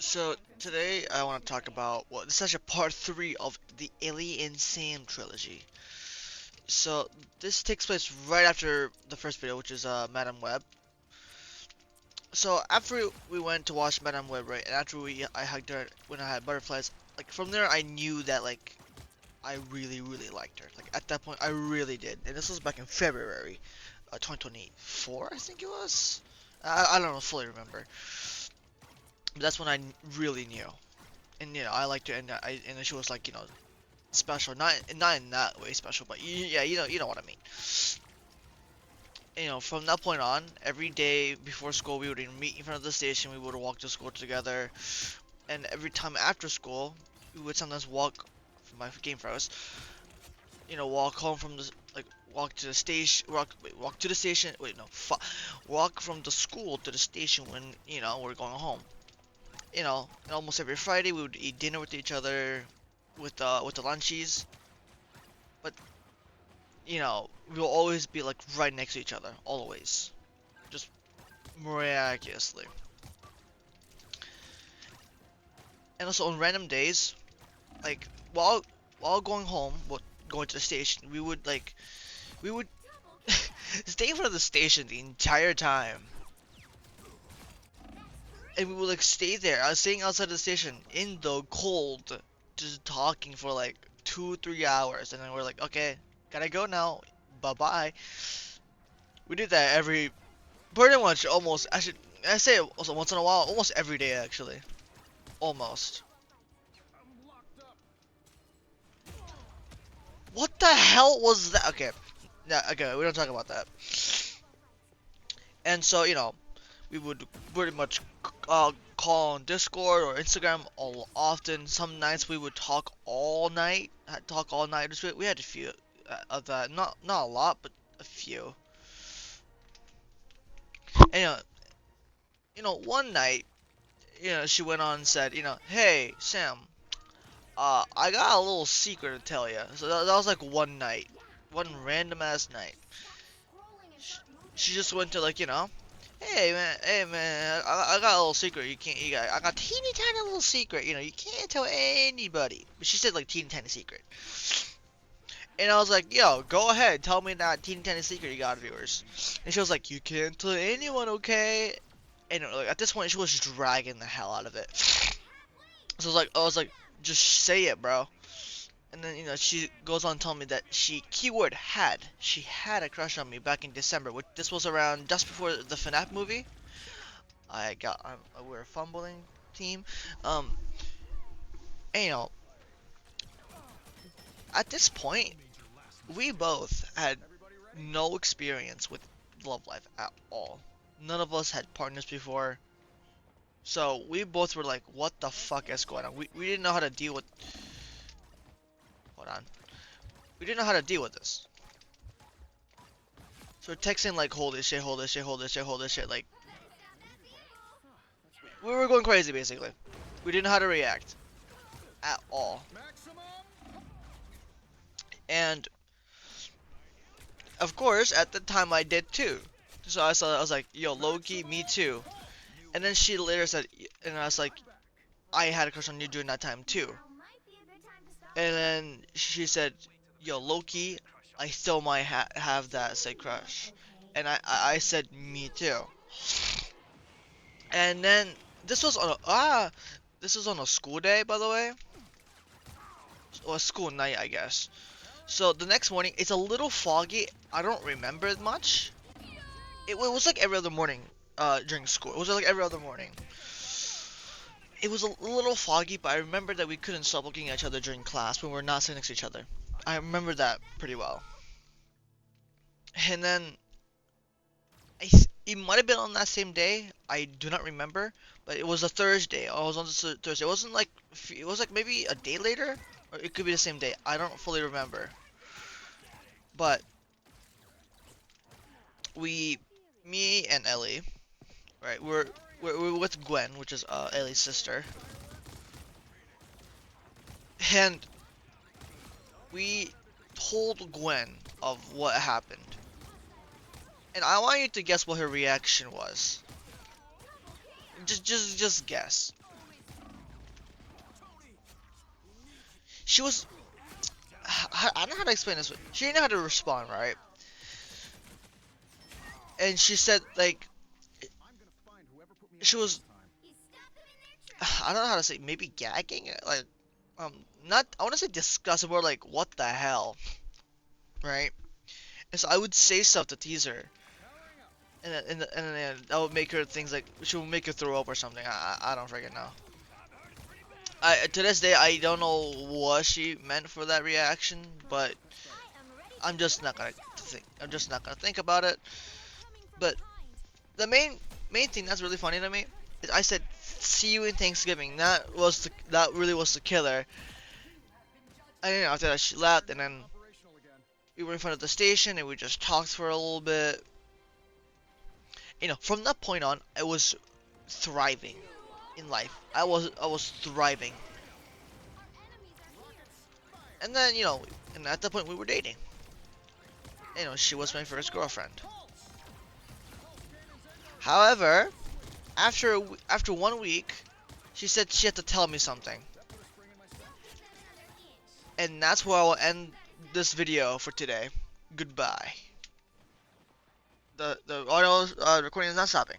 So today I want to talk about this is actually part three of the Ellie and Sam trilogy. So this takes place right after the first video, which is Madame Web. So after we went to watch Madame Web, right, and after I hugged her when I had butterflies, like from there I knew that like I really liked her. Like at that point I really did, and this was back in February, 2024 I think it was. I don't know fully remember, but that's when I really knew. And I liked her, and and she was like special, not in that way special, but yeah, you know what I mean. From that point on, every day before school, we would meet in front of the station. We would walk to school together, and every time after school, we would sometimes walk. From my game froze. Walk home from the like walk to the station. Walk to the station. Wait, no, walk from the school to the station when we're going home. And almost every Friday we would eat dinner with each other, with the lunchies. But we'll always be like right next to each other, always, just miraculously. And also on random days, like while going home, going to the station, we would stay in front of the station the entire time, and we would like stay there. I was staying outside the station in the cold, just talking for like 2 3 hours, and then we're like, okay, gotta go now, bye bye. We did that pretty much almost. I say it also once in a while, almost every day actually. Almost. What the hell was that? Okay. Yeah, okay, we don't talk about that. And so, we would pretty much call on Discord or Instagram all often. Some nights we would talk all night. Talk all night. We had a few of that. Not a lot, but a few. And one night, she went on and said, hey Sam, I got a little secret to tell you. So that was like one night, one random ass night. Sh- She just went to like, hey man, I got a little secret. I got a teeny tiny little secret. You can't tell anybody. But she said like teeny tiny secret. And I was like, yo, go ahead, tell me that teeny tiny secret you got of yours. And she was like, you can't tell anyone, okay? And like at this point, she was just dragging the hell out of it. So I was like, just say it, bro. And then she goes on telling me that she had a crush on me back in December. Which this was around just before the FNAF movie. We're a fumbling team. Um, and, at this point, we both had no experience with love life at all. None of us had partners before, so we both were like, "What the fuck is going on?" We didn't know how to deal with. Hold on. We didn't know how to deal with this. So we're texting like, "Hold this shit, hold this shit, hold this shit, hold this shit." Like we were going crazy basically. We didn't know how to react at all. And of course, at the time I did too. So I was like, "Yo, Loki, me too." And then she later said, and I was like, "I had a crush on you during that time too." And then she said, "Yo, Loki, I still might have that said crush." And I said, "Me too." And then this was this was on a school day, by the way, or a school night, I guess. So the next morning, it's a little foggy. I don't remember it much. It was like every other morning, during school. It was like every other morning. It was a little foggy, but I remember that we couldn't stop looking at each other during class when we were not sitting next to each other. I remember that pretty well. And then it might have been on that same day. I do not remember, but it was a Thursday. I was on this Thursday. It wasn't like it was like maybe a day later, or it could be the same day. I don't fully remember. But we, me and Ellie, right? We're with Gwen, which is Ellie's sister, and we told Gwen of what happened. And I want you to guess what her reaction was. Just guess. she was, I don't know how to explain this. She didn't know how to respond, right? And she said like she was, I don't know how to say, maybe gagging, like not, I want to say disgusted, more like what the hell, right? And so I would say stuff to tease her, and then that would make her things like she would make her throw up or something. I don't freaking know. I, to this day, I don't know what she meant for that reaction, but I'm just not gonna think. I'm just not gonna think about it. But the main thing that's really funny to me is I said, "See you in Thanksgiving." That really was the killer. And then after that, she left, and then we were in front of the station, and we just talked for a little bit. From that point on, I was thriving in life. I was thriving. And then, and at that point we were dating. She was my first girlfriend. However, after 1 week, she said she had to tell me something. And that's where I will end this video for today. Goodbye. The audio recording is not stopping.